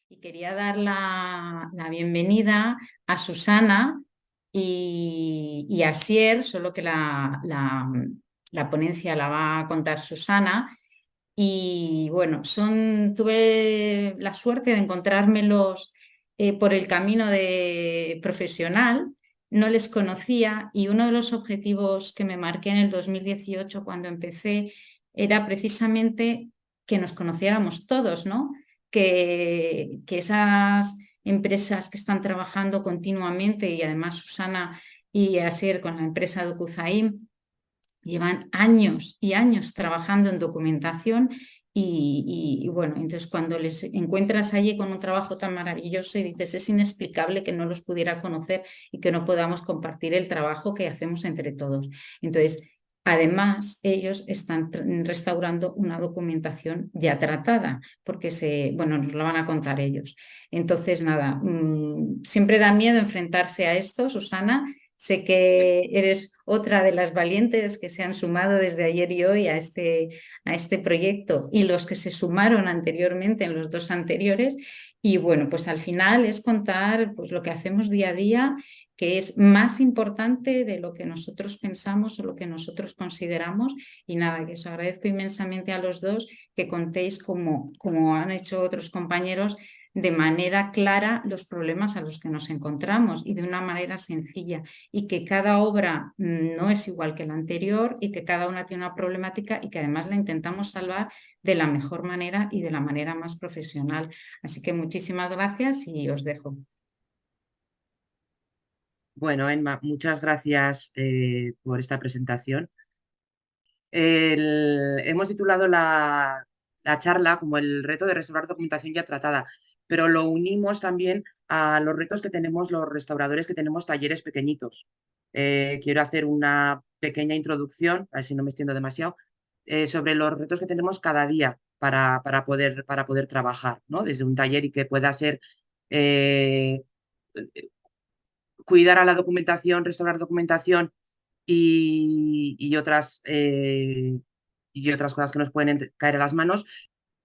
y quería dar la bienvenida a Susana y a Sier, solo que la ponencia la va a contar Susana. Y bueno, tuve la suerte de encontrármelos por el camino de profesional, no les conocía y uno de los objetivos que me marqué en el 2018 cuando empecé era precisamente que nos conociéramos todos, ¿no? Que esas empresas que están trabajando continuamente y además Susana y Asier con la empresa DocuZaim llevan años y años trabajando en documentación y bueno, entonces cuando les encuentras allí con un trabajo tan maravilloso y dices, es inexplicable que no los pudiera conocer y que no podamos compartir el trabajo que hacemos entre todos. Entonces, además, ellos están restaurando una documentación ya tratada, porque bueno, nos lo van a contar ellos. Entonces, nada, siempre da miedo enfrentarse a esto, Susana. Sé que eres otra de las valientes que se han sumado desde ayer y hoy a este proyecto y los que se sumaron anteriormente en los dos anteriores. Y bueno, pues al final es contar pues, lo que hacemos día a día, que es más importante de lo que nosotros pensamos o lo que nosotros consideramos. Y nada, que os agradezco inmensamente a los dos que contéis como han hecho otros compañeros de manera clara los problemas a los que nos encontramos y de una manera sencilla y que cada obra no es igual que la anterior y que cada una tiene una problemática y que además la intentamos salvar de la mejor manera y de la manera más profesional. Así que muchísimas gracias y os dejo. Bueno, Emma, muchas gracias por esta presentación. Hemos titulado la charla como el reto de restaurar documentación ya tratada, pero lo unimos también a los retos que tenemos los restauradores que tenemos talleres pequeñitos. Quiero hacer una pequeña introducción, a ver si no me extiendo demasiado, sobre los retos que tenemos cada día para poder trabajar, ¿no? Desde un taller y que pueda ser eh, cuidar a la documentación, restaurar documentación y otras cosas que nos pueden caer a las manos,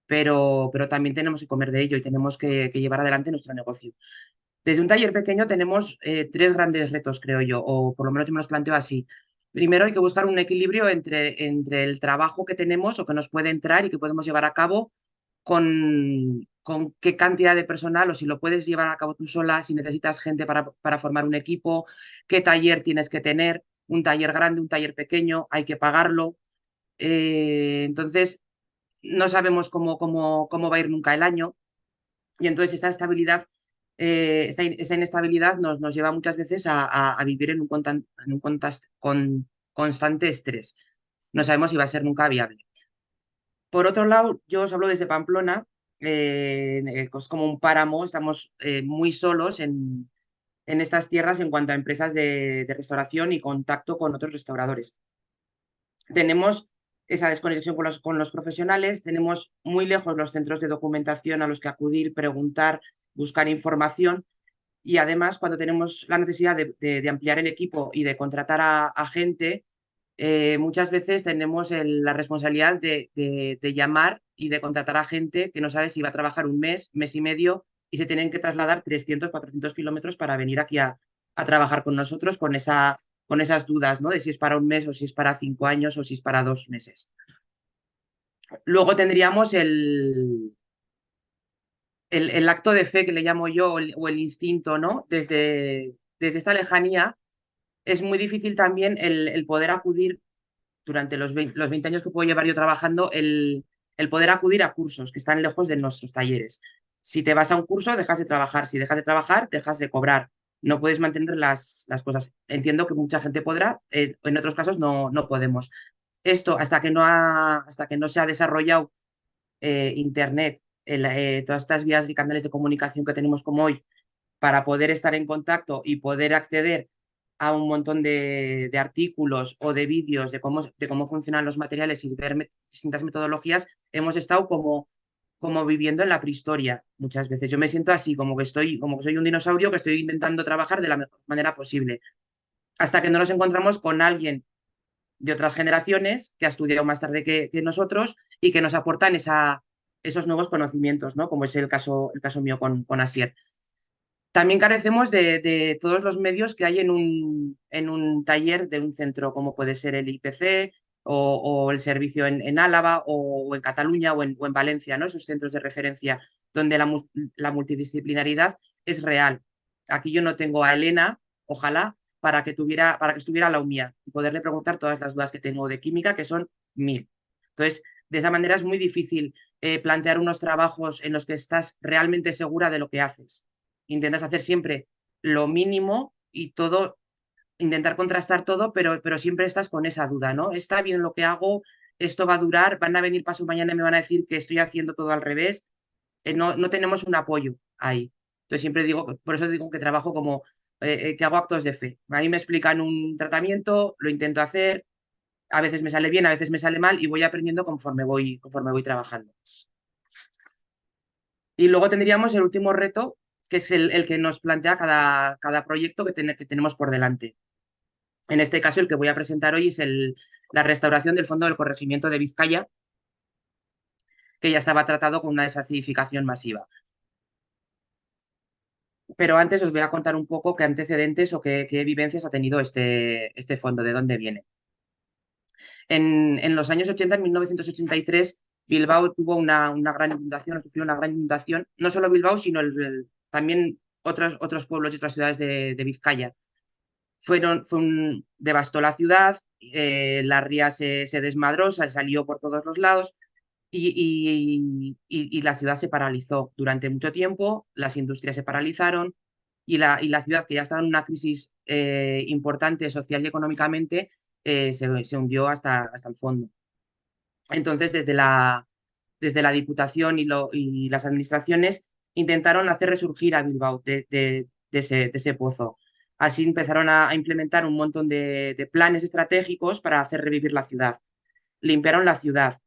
pero también tenemos que comer de ello y tenemos que llevar adelante nuestro negocio. Desde un taller pequeño tenemos tres grandes retos, creo yo, o por lo menos yo me los planteo así. Primero hay que buscar un equilibrio entre el trabajo que tenemos o que nos puede entrar y que podemos llevar a cabo con qué cantidad de personal o si lo puedes llevar a cabo tú sola, si necesitas gente para formar un equipo, qué taller tienes que tener, un taller grande, un taller pequeño, hay que pagarlo. Entonces, no sabemos cómo va a ir nunca el año y entonces esa estabilidad, esa inestabilidad nos lleva muchas veces a vivir en un constante estrés. No sabemos si va a ser nunca viable. Por otro lado, yo os hablo desde Pamplona, es como un páramo, estamos muy solos en estas tierras en cuanto a empresas de restauración y contacto con otros restauradores. Tenemos esa desconexión con los profesionales, tenemos muy lejos los centros de documentación a los que acudir, preguntar, buscar información y además cuando tenemos la necesidad de ampliar el equipo y de contratar a gente, muchas veces tenemos la responsabilidad de llamar y de contratar a gente que no sabe si va a trabajar un mes, mes y medio y se tienen que trasladar 300, 400 kilómetros para venir aquí a trabajar con nosotros con esas dudas, ¿no? De si es para un mes o si es para 5 años o si es para 2 meses. Luego tendríamos el acto de fe que le llamo yo o el instinto, ¿no? Desde esta lejanía es muy difícil también el poder acudir durante los 20 años que puedo llevar yo trabajando, el poder acudir a cursos que están lejos de nuestros talleres. Si te vas a un curso, dejas de trabajar. Si dejas de trabajar, dejas de cobrar. No puedes mantener las cosas. Entiendo que mucha gente podrá, en otros casos no podemos. Esto, hasta que no se ha desarrollado Internet, todas estas vías y canales de comunicación que tenemos como hoy, para poder estar en contacto y poder acceder a un montón de artículos o de vídeos de cómo funcionan los materiales y ver distintas metodologías, hemos estado como viviendo en la prehistoria muchas veces. Yo me siento así, como que soy un dinosaurio que estoy intentando trabajar de la mejor manera posible, hasta que no nos encontramos con alguien de otras generaciones que ha estudiado más tarde que nosotros y que nos aportan esa esos nuevos conocimientos, ¿no? Como es el caso mío con Asier. También carecemos de todos los medios que hay en un taller de un centro, como puede ser el IPC o el servicio en Álava o en Cataluña o en Valencia, ¿no? Esos centros de referencia donde la multidisciplinaridad es real. Aquí yo no tengo a Elena, ojalá, para que estuviera a la UMIA y poderle preguntar todas las dudas que tengo de química, que son 1000. Entonces, de esa manera es muy difícil plantear unos trabajos en los que estás realmente segura de lo que haces. Intentas hacer siempre lo mínimo y todo, intentar contrastar todo, pero siempre estás con esa duda, ¿no? ¿Está bien lo que hago? ¿Esto va a durar? ¿Van a venir paso mañana y me van a decir que estoy haciendo todo al revés? No tenemos un apoyo ahí. Entonces siempre digo, por eso digo que trabajo como, que hago actos de fe. A mí me explican un tratamiento, lo intento hacer, a veces me sale bien, a veces me sale mal y voy aprendiendo conforme voy trabajando. Y luego tendríamos el último reto, que es el que nos plantea cada proyecto que tenemos por delante. En este caso, el que voy a presentar hoy es la restauración del Fondo del Corregimiento de Vizcaya, que ya estaba tratado con una desacidificación masiva. Pero antes os voy a contar un poco qué antecedentes o qué vivencias ha tenido este fondo, de dónde viene. En los años 80, en 1983, Bilbao tuvo una gran inundación, sufrió una gran inundación, no solo Bilbao, sino también otros pueblos y otras ciudades de Vizcaya. Devastó la ciudad, la ría se desmadró, salió por todos los lados y la ciudad se paralizó durante mucho tiempo, las industrias se paralizaron y la ciudad, que ya estaba en una crisis importante social y económicamente, se hundió hasta el fondo. Entonces, desde la Diputación y las administraciones intentaron hacer resurgir a Bilbao de ese pozo. Así empezaron a implementar un montón de planes estratégicos para hacer revivir la ciudad. Limpiaron la ciudad,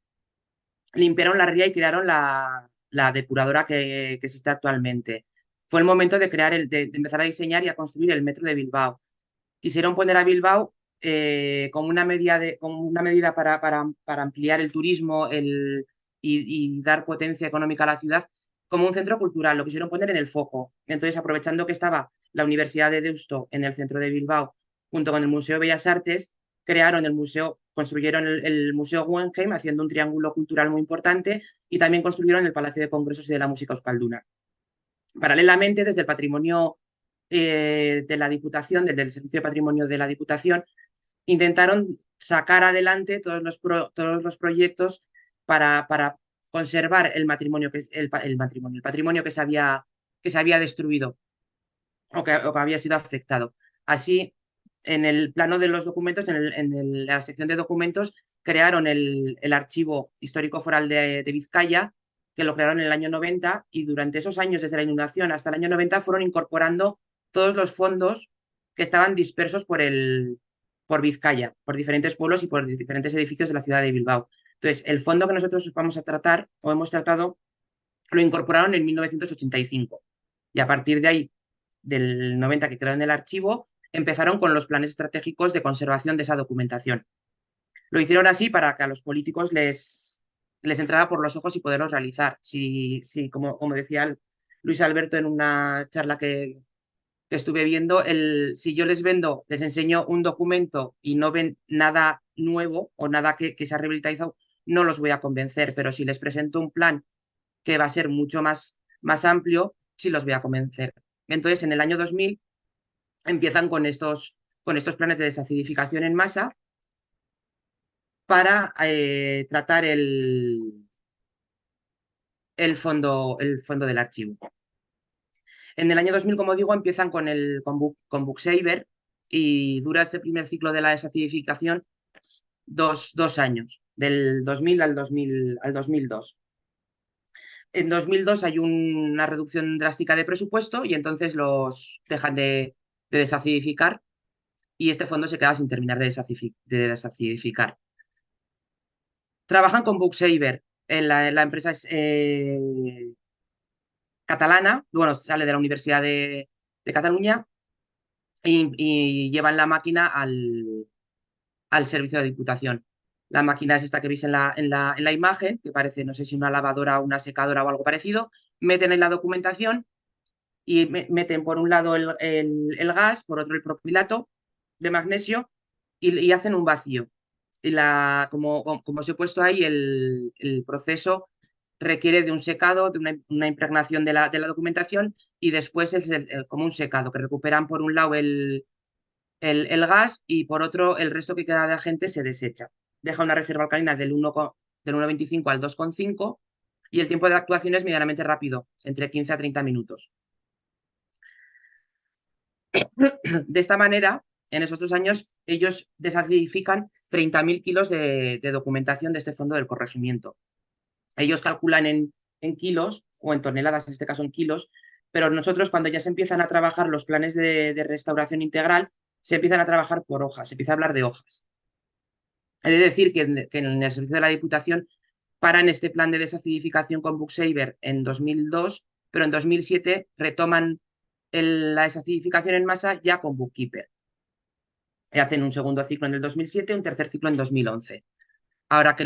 limpiaron la ría y crearon la depuradora que existe actualmente. Fue el momento de empezar a diseñar y a construir el metro de Bilbao. Quisieron poner a Bilbao como una medida para ampliar el turismo y dar potencia económica a la ciudad, como un centro cultural. Lo quisieron poner en el foco. Entonces, aprovechando que estaba la Universidad de Deusto en el centro de Bilbao, junto con el Museo de Bellas Artes, construyeron el Museo Guggenheim, haciendo un triángulo cultural muy importante, y también construyeron el Palacio de Congresos y de la Música Euskalduna. Paralelamente, desde el patrimonio de la Diputación, desde el Servicio de Patrimonio de la Diputación, intentaron sacar adelante todos los proyectos para conservar el patrimonio que se había destruido o que había sido afectado. Así, en el plano de los documentos, la sección de documentos, crearon el Archivo Histórico Foral de Vizcaya, que lo crearon en el año 90, y durante esos años, desde la inundación hasta el año 90, fueron incorporando todos los fondos que estaban dispersos por Vizcaya, por diferentes pueblos y por diferentes edificios de la ciudad de Bilbao. Entonces, el fondo que nosotros vamos a tratar o hemos tratado lo incorporaron en 1985, y a partir de ahí, del 90, que crearon el archivo, empezaron con los planes estratégicos de conservación de esa documentación. Lo hicieron así para que a los políticos les entrara por los ojos y poderlos realizar. Como decía Luis Alberto en una charla que estuve viendo, si yo les enseño un documento y no ven nada nuevo o nada que se ha revitalizado, no los voy a convencer, pero si les presento un plan que va a ser mucho más amplio, sí los voy a convencer. Entonces, en el año 2000 empiezan con estos planes de desacidificación en masa para tratar el fondo del archivo. En el año 2000, como digo, empiezan con Booksaver, y dura este primer ciclo de la desacidificación dos años, del 2000 al 2002. En 2002 hay una reducción drástica de presupuesto y entonces los dejan de desacidificar, y este fondo se queda sin terminar de desacidificar. Trabajan con Booksaver. La empresa es catalana, bueno, sale de la Universidad de Cataluña, y llevan la máquina al servicio de Diputación. La máquina es esta que veis en la imagen, que parece, no sé si una lavadora o una secadora o algo parecido. Meten en la documentación y meten por un lado el gas, por otro el propilato de magnesio y hacen un vacío. Y como os he puesto ahí, el proceso requiere de un secado, de una impregnación de la documentación y después es como un secado, que recuperan por un lado el gas y por otro el resto que queda de agente se desecha. Deja una reserva alcalina del 1,25 al 2,5 y el tiempo de actuación es medianamente rápido, entre 15 a 30 minutos. De esta manera, en esos 2 años, ellos desacidifican 30.000 kilos de documentación de este fondo del corregimiento. Ellos calculan en kilos o en toneladas, en este caso en kilos, pero nosotros cuando ya se empiezan a trabajar los planes de restauración integral, se empiezan a trabajar por hojas, se empieza a hablar de hojas. He de decir que en el servicio de la Diputación paran este plan de desacidificación con Booksaver en 2002, pero en 2007 retoman la desacidificación en masa ya con Bookkeeper. Hacen un segundo ciclo en el 2007, un tercer ciclo en 2011. Ahora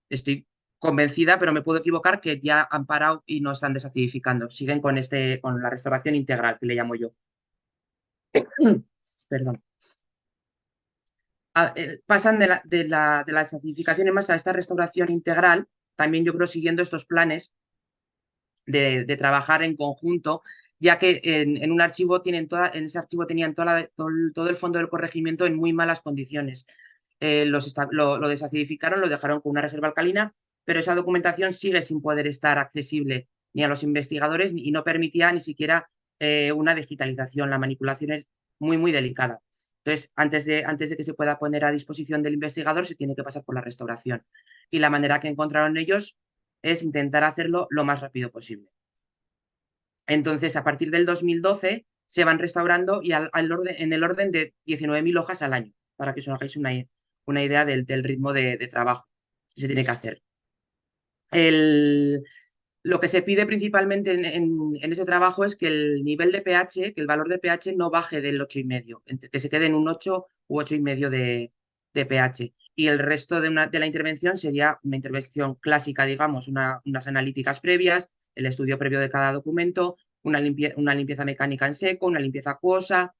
estoy convencida, pero me puedo equivocar, que ya han parado y no están desacidificando. Siguen con la restauración integral, que le llamo yo. Perdón. Pasan de la desacidificación en masa a esta restauración integral, también yo creo siguiendo estos planes de trabajar en conjunto, ya que en un archivo en ese archivo tenían todo el fondo del corregimiento en muy malas condiciones. Lo desacidificaron, lo dejaron con una reserva alcalina, pero esa documentación sigue sin poder estar accesible ni a los investigadores y no permitía ni siquiera una digitalización. La manipulación es muy, muy delicada. Entonces, antes de que se pueda poner a disposición del investigador, se tiene que pasar por la restauración. Y la manera que encontraron ellos es intentar hacerlo lo más rápido posible. Entonces, a partir del 2012 se van restaurando y en el orden de 19.000 hojas al año, para que os hagáis una idea del ritmo de trabajo que se tiene que hacer. Lo que se pide principalmente en ese trabajo es que el nivel de pH, que el valor de pH no baje del 8,5, que se quede en un 8 u 8,5 de pH. Y el resto de la intervención sería una intervención clásica, digamos, unas analíticas previas, el estudio previo de cada documento, una limpieza mecánica en seco, una limpieza acuosa,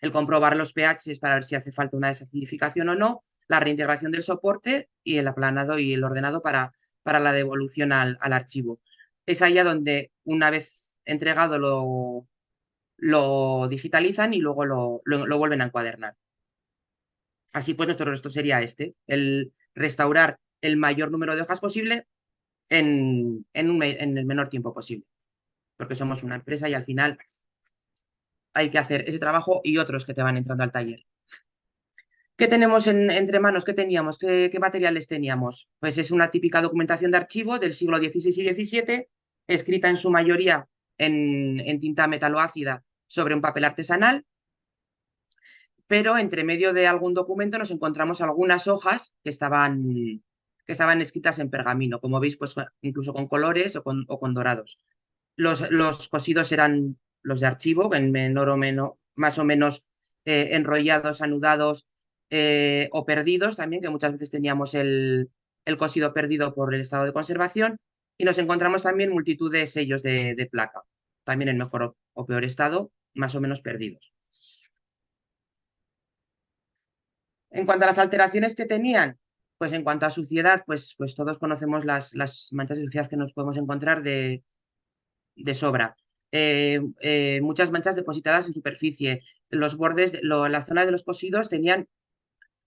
el comprobar los pHs para ver si hace falta una desacidificación o no, la reintegración del soporte y el aplanado y el ordenado para la devolución al archivo. Es allá donde, una vez entregado, lo digitalizan y luego lo vuelven a encuadernar. Así pues, nuestro resto sería el restaurar el mayor número de hojas posible en el menor tiempo posible, porque somos una empresa y al final hay que hacer ese trabajo y otros que te van entrando al taller. ¿Qué tenemos entre manos? ¿Qué teníamos? ¿Qué materiales teníamos? Pues es una típica documentación de archivo del siglo XVI y XVII, escrita en su mayoría en tinta metaloácida sobre un papel artesanal, pero entre medio de algún documento nos encontramos algunas hojas que estaban escritas en pergamino, como veis, pues incluso con colores o con dorados. Los cosidos eran los de archivo, en menor o menos, más o menos enrollados, anudados o perdidos también, que muchas veces teníamos el cosido perdido por el estado de conservación. Y nos encontramos también multitud de sellos de placa, también en mejor o peor estado, más o menos perdidos. En cuanto a las alteraciones que tenían, pues en cuanto a suciedad, pues todos conocemos las manchas de suciedad que nos podemos encontrar de sobra. Muchas manchas depositadas en superficie. Los bordes, las zonas de los cosidos tenían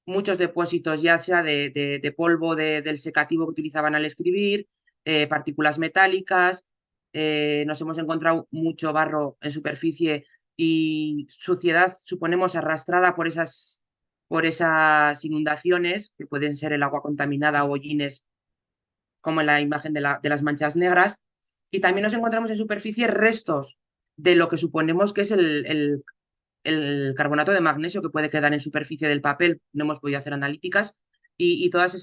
muchos depósitos, ya sea de polvo del secativo que utilizaban al escribir, partículas metálicas. Nos hemos encontrado mucho barro en superficie y suciedad, suponemos, arrastrada por esas inundaciones, que pueden ser el agua contaminada o hollines, como en la imagen de las manchas negras. Y también nos encontramos en superficie restos de lo que suponemos que es el carbonato de magnesio que puede quedar en superficie del papel. No hemos podido hacer analíticas. Y todas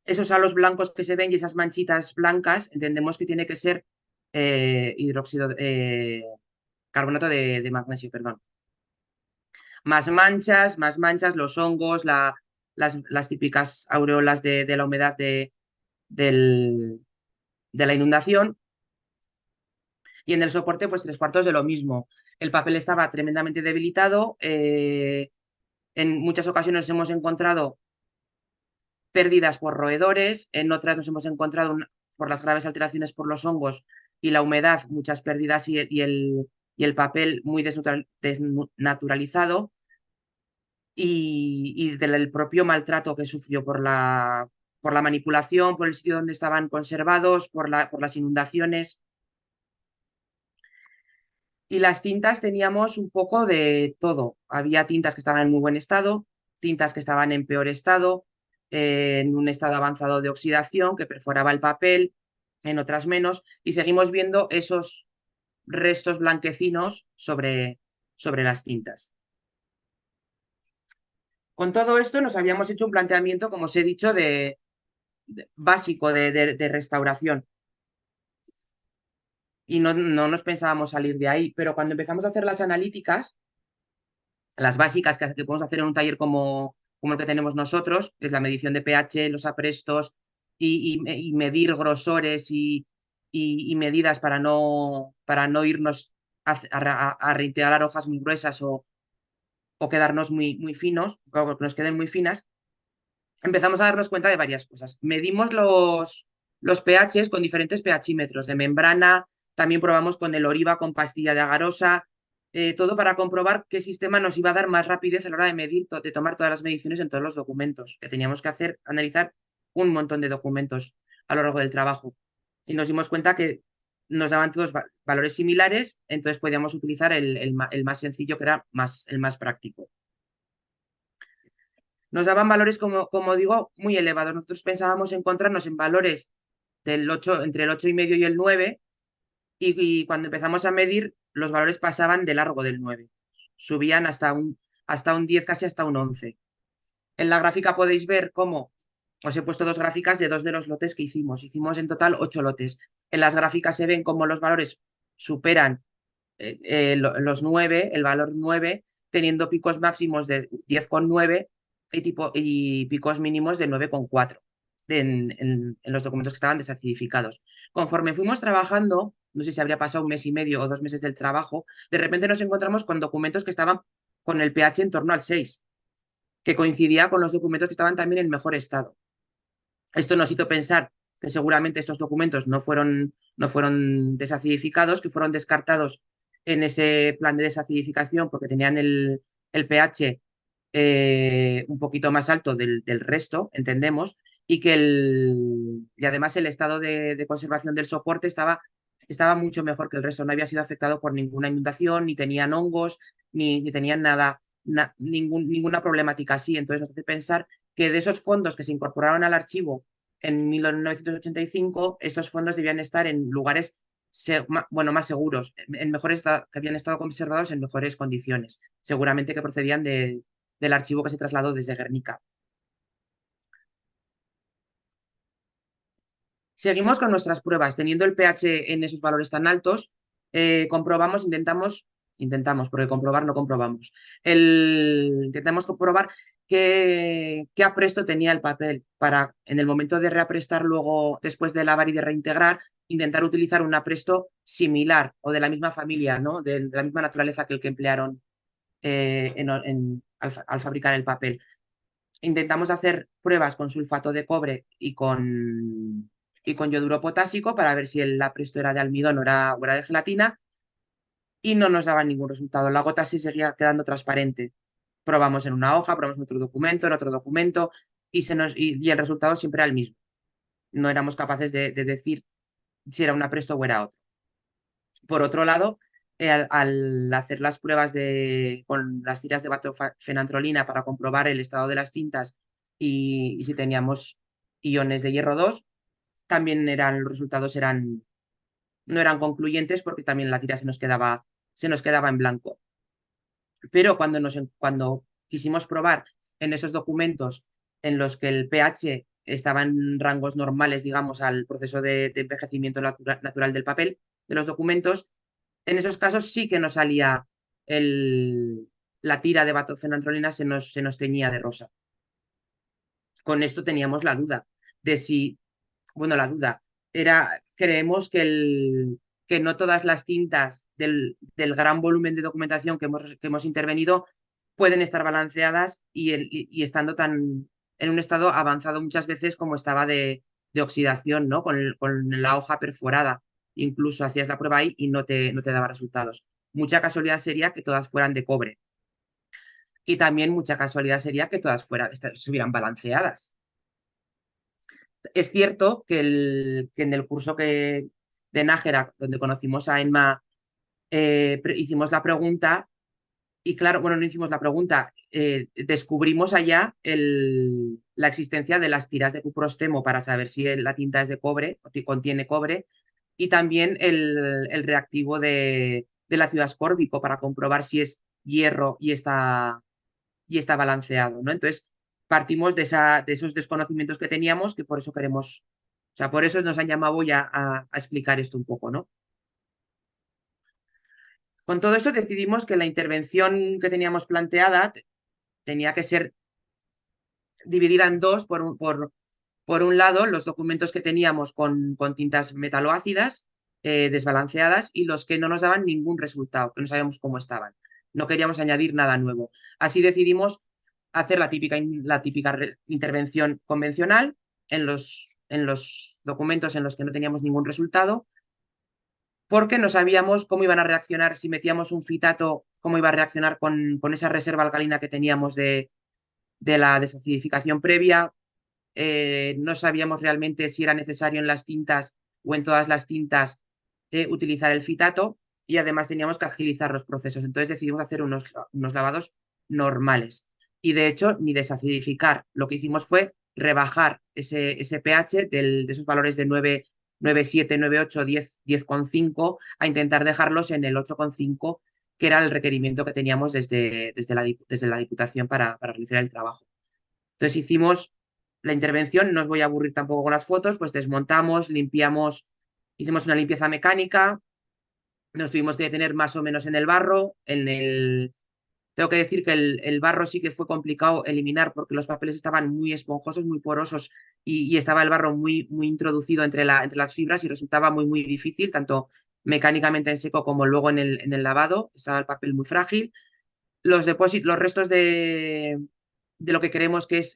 esos halos blancos que se ven y esas manchitas blancas, entendemos que tiene que ser carbonato de magnesio, perdón. Más manchas, los hongos, las típicas aureolas de la humedad del- de la inundación. Y en el soporte, pues 3/4 de lo mismo. El papel estaba tremendamente debilitado. En muchas ocasiones hemos encontrado pérdidas por roedores, en otras nos hemos encontrado por las graves alteraciones por los hongos y la humedad, muchas pérdidas y el papel muy desnaturalizado y del propio maltrato que sufrió por la manipulación, por el sitio donde estaban conservados, por las inundaciones. Y las tintas teníamos un poco de todo. Había tintas que estaban en muy buen estado, tintas que estaban en peor estado, en un estado avanzado de oxidación que perforaba el papel, en otras menos, y seguimos viendo esos restos blanquecinos sobre las tintas. Con todo esto nos habíamos hecho un planteamiento, como os he dicho, básico de restauración y no nos pensábamos salir de ahí, pero cuando empezamos a hacer las analíticas, las básicas que podemos hacer en un taller como el que tenemos nosotros, que es la medición de pH, los aprestos y medir grosores y medidas para no irnos a reintegrar hojas muy gruesas o quedarnos muy finos, o que nos queden muy finas, empezamos a darnos cuenta de varias cosas. Medimos los pHs con diferentes pHímetros de membrana, también probamos con el Oriva con pastilla de agarosa, todo para comprobar qué sistema nos iba a dar más rapidez a la hora de medir, de tomar todas las mediciones en todos los documentos, que teníamos que hacer, analizar un montón de documentos a lo largo del trabajo. Y nos dimos cuenta que nos daban todos valores similares, entonces podíamos utilizar el más sencillo, que era el más práctico. Nos daban valores, como digo, muy elevados. Nosotros pensábamos encontrarnos en valores entre el 8,5 y el 9, y cuando empezamos a medir, los valores pasaban de largo del 9. Subían hasta un 10, casi hasta un 11. En la gráfica podéis ver cómo os he puesto dos gráficas de dos de los lotes que hicimos. Hicimos en total 8 lotes. En las gráficas se ven cómo los valores superan los 9, el valor 9, teniendo picos máximos de 10,9 y picos mínimos de 9,4 en los documentos que estaban desacidificados. Conforme fuimos trabajando, no sé si habría pasado un mes y medio o 2 meses del trabajo, de repente nos encontramos con documentos que estaban con el pH en torno al 6, que coincidía con los documentos que estaban también en mejor estado. Esto nos hizo pensar que seguramente estos documentos no fueron desacidificados, que fueron descartados en ese plan de desacidificación porque tenían el pH un poquito más alto del resto, entendemos, y además el estado de conservación del soporte estaba mucho mejor que el resto, no había sido afectado por ninguna inundación, ni tenían hongos, ni tenían nada, ninguna problemática así. Entonces nos hace pensar que de esos fondos que se incorporaron al archivo en 1985, estos fondos debían estar en lugares más seguros, que habían estado conservados en mejores condiciones, seguramente que procedían del archivo que se trasladó desde Guernica. Seguimos con nuestras pruebas, teniendo el pH en esos valores tan altos, intentamos, porque comprobar no comprobamos, intentamos comprobar qué apresto tenía el papel para, en el momento de reaprestar luego, después de lavar y de reintegrar, intentar utilizar un apresto similar o de la misma familia, ¿no? De la misma naturaleza que el que emplearon al fabricar el papel. Intentamos hacer pruebas con sulfato de cobre y con yoduro potásico para ver si el apresto era de almidón o era de gelatina, y no nos daba ningún resultado. La gota sí seguía quedando transparente. Probamos en una hoja, probamos en otro documento y el resultado siempre era el mismo. No éramos capaces de decir si era un apresto o era otro. Por otro lado, al hacer las pruebas con las tiras de bactofenantrolina para comprobar el estado de las tintas y si teníamos iones de hierro 2, también los resultados no eran concluyentes porque también la tira se nos quedaba en blanco. Pero cuando quisimos probar en esos documentos en los que el pH estaba en rangos normales, digamos, al proceso de envejecimiento natural del papel, de los documentos, en esos casos sí que nos salía la tira de bactofenantrolina, se nos teñía de rosa. con esto teníamos la duda de si, bueno, la duda era, creemos que no todas las tintas del gran volumen de documentación que hemos intervenido pueden estar balanceadas y estando tan en un estado avanzado muchas veces como estaba de oxidación, ¿no? Con la hoja perforada. Incluso hacías la prueba ahí y no te daba resultados. Mucha casualidad sería que todas fueran de cobre. Y también mucha casualidad sería que todas estuvieran balanceadas. Es cierto que en el curso de Nájera, donde conocimos a Enma, hicimos la pregunta y claro, bueno, no hicimos la pregunta, descubrimos allá la existencia de las tiras de cuprostemo para saber si la tinta es de cobre o si contiene cobre y también el reactivo del ácido ascórbico para comprobar si es hierro y está balanceado, ¿no? Entonces, partimos de esos desconocimientos que teníamos, que por eso queremos, o sea, por eso nos han llamado ya a explicar esto un poco, ¿no? Con todo eso decidimos que la intervención que teníamos planteada tenía que ser dividida en dos, por un lado, los documentos que teníamos con tintas metaloácidas desbalanceadas y los que no nos daban ningún resultado, que no sabíamos cómo estaban. No queríamos añadir nada nuevo. Así decidimos hacer la típica intervención convencional en los documentos en los que no teníamos ningún resultado, porque no sabíamos cómo iban a reaccionar si metíamos un fitato, cómo iba a reaccionar con esa reserva alcalina que teníamos de la desacidificación previa. No sabíamos realmente si era necesario en las tintas o en todas las tintas utilizar el fitato y además teníamos que agilizar los procesos. Entonces decidimos hacer unos lavados normales y de hecho ni desacidificar. Lo que hicimos fue rebajar ese pH de esos valores de 9,7, 9,8, 10, 10,5 a intentar dejarlos en el 8,5, que era el requerimiento que teníamos desde la Diputación para realizar el trabajo. Entonces hicimos la intervención, no os voy a aburrir tampoco con las fotos, pues desmontamos, limpiamos, hicimos una limpieza mecánica, nos tuvimos que detener más o menos en el barro, tengo que decir que el barro sí que fue complicado eliminar porque los papeles estaban muy esponjosos, muy porosos y estaba el barro muy, muy introducido entre las fibras y resultaba muy, muy difícil, tanto mecánicamente en seco como luego en el lavado, estaba el papel muy frágil. Los restos de lo que creemos que es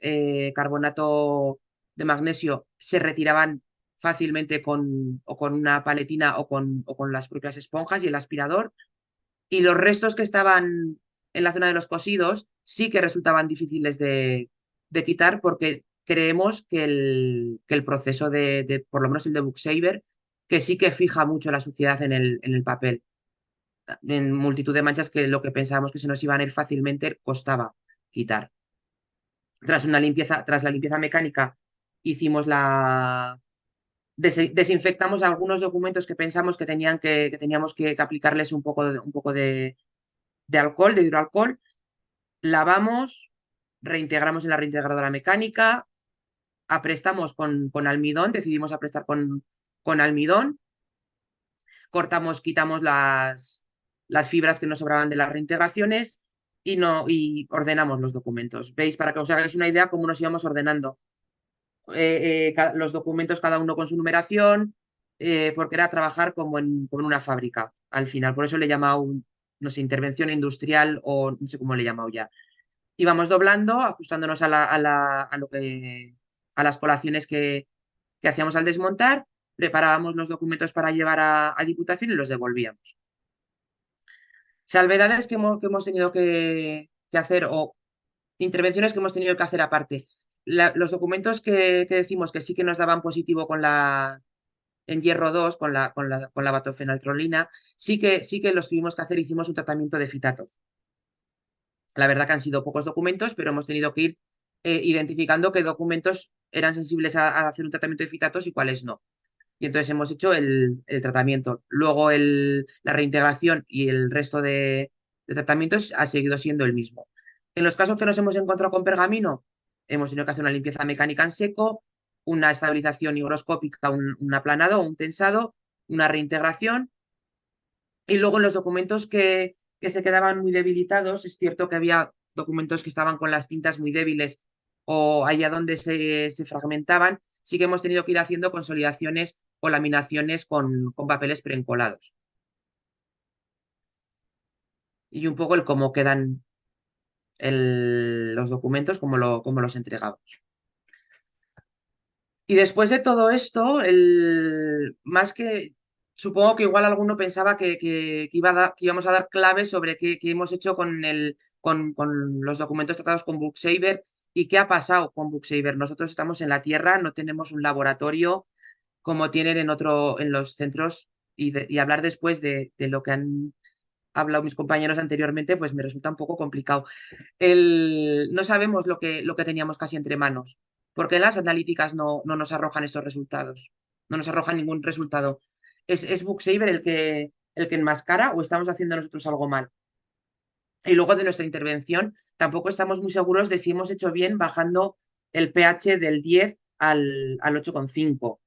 carbonato de magnesio se retiraban fácilmente o con una paletina o con las propias esponjas y el aspirador. Y los restos que estaban en la zona de los cosidos sí que resultaban difíciles de quitar porque creemos que el proceso por lo menos el de Booksaver, que sí que fija mucho la suciedad en el papel en multitud de manchas que lo que pensábamos que se nos iban a ir fácilmente costaba quitar. Tras la limpieza mecánica, hicimos desinfectamos algunos documentos que pensamos que teníamos que aplicarles un poco de alcohol, de hidroalcohol, lavamos, reintegramos en la reintegradora mecánica, aprestamos con almidón, decidimos aprestar con almidón, quitamos las fibras que nos sobraban de las reintegraciones y ordenamos los documentos. ¿Veis? Para que os hagáis una idea cómo nos íbamos ordenando. Los documentos cada uno con su numeración, porque era trabajar como en una fábrica al final. Por eso le he llamado, no sé, intervención industrial o no sé cómo le he llamado ya. Íbamos doblando, ajustándonos a las colaciones que hacíamos al desmontar, preparábamos los documentos para llevar a Diputación y los devolvíamos. Salvedades que hemos tenido que hacer o intervenciones que hemos tenido que hacer aparte. Los documentos que decimos que sí que nos daban positivo en hierro 2 con la batofenaltrolina, sí que los tuvimos que hacer, hicimos un tratamiento de fitatos. La verdad que han sido pocos documentos, pero hemos tenido que ir identificando qué documentos eran sensibles a hacer un tratamiento de fitatos y cuáles no. Y entonces hemos hecho el tratamiento. Luego la reintegración y el resto de tratamientos ha seguido siendo el mismo. En los casos que nos hemos encontrado con pergamino, hemos tenido que hacer una limpieza mecánica en seco, una estabilización higroscópica, un aplanado, un tensado, una reintegración. Y luego en los documentos que se quedaban muy debilitados, es cierto que había documentos que estaban con las tintas muy débiles o allá donde se fragmentaban, sí que hemos tenido que ir haciendo consolidaciones o laminaciones con papeles preencolados. Y un poco el cómo quedan los documentos, cómo los entregamos. Y después de todo esto, más que, supongo que igual alguno pensaba que íbamos a dar claves sobre qué hemos hecho con los documentos tratados con Booksaver y qué ha pasado con Booksaver. Nosotros estamos en la Tierra, no tenemos un laboratorio como tienen en los centros y hablar después de lo que han hablado mis compañeros anteriormente, pues me resulta un poco complicado. No sabemos lo que teníamos casi entre manos, porque las analíticas no nos arrojan estos resultados, no nos arrojan ningún resultado. ¿Es Booksaver el que enmascara o estamos haciendo nosotros algo mal? Y luego de nuestra intervención, tampoco estamos muy seguros de si hemos hecho bien bajando el pH del 10 al 8,5.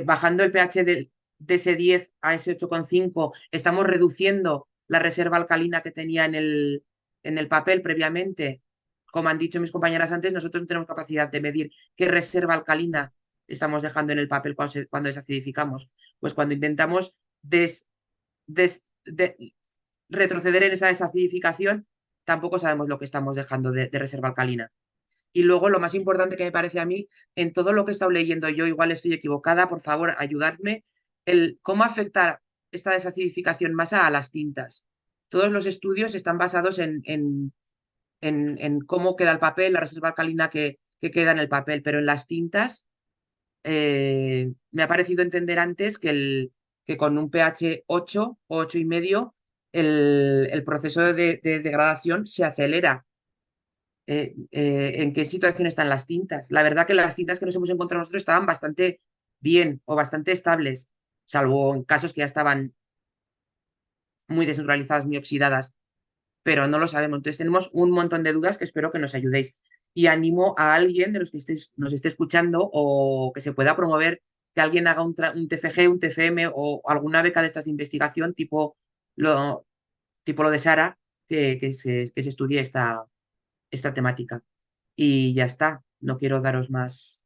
Bajando el pH de ese 10 a ese 8,5, estamos reduciendo la reserva alcalina que tenía en el papel previamente. Como han dicho mis compañeras antes, nosotros no tenemos capacidad de medir qué reserva alcalina estamos dejando en el papel cuando desacidificamos. Pues cuando intentamos retroceder en esa desacidificación, tampoco sabemos lo que estamos dejando de reserva alcalina. Y luego lo más importante que me parece a mí, en todo lo que he estado leyendo yo, igual estoy equivocada, por favor, ayudadme, cómo afecta esta desacidificación masa a las tintas. Todos los estudios están basados en cómo queda el papel, la reserva alcalina que queda en el papel, pero en las tintas me ha parecido entender antes que con un pH 8 o 8,5 el proceso de degradación se acelera. En qué situación están las tintas. La verdad que las tintas que nos hemos encontrado nosotros estaban bastante bien o bastante estables, salvo en casos que ya estaban muy desnaturalizadas, muy oxidadas, pero no lo sabemos. Entonces tenemos un montón de dudas que espero que nos ayudéis. Y animo a alguien de los que nos esté escuchando o que se pueda promover que alguien haga un TFG, un TFM o alguna beca de estas de investigación lo, tipo lo de Sara, que se estudie esta temática. Y ya está, no quiero daros más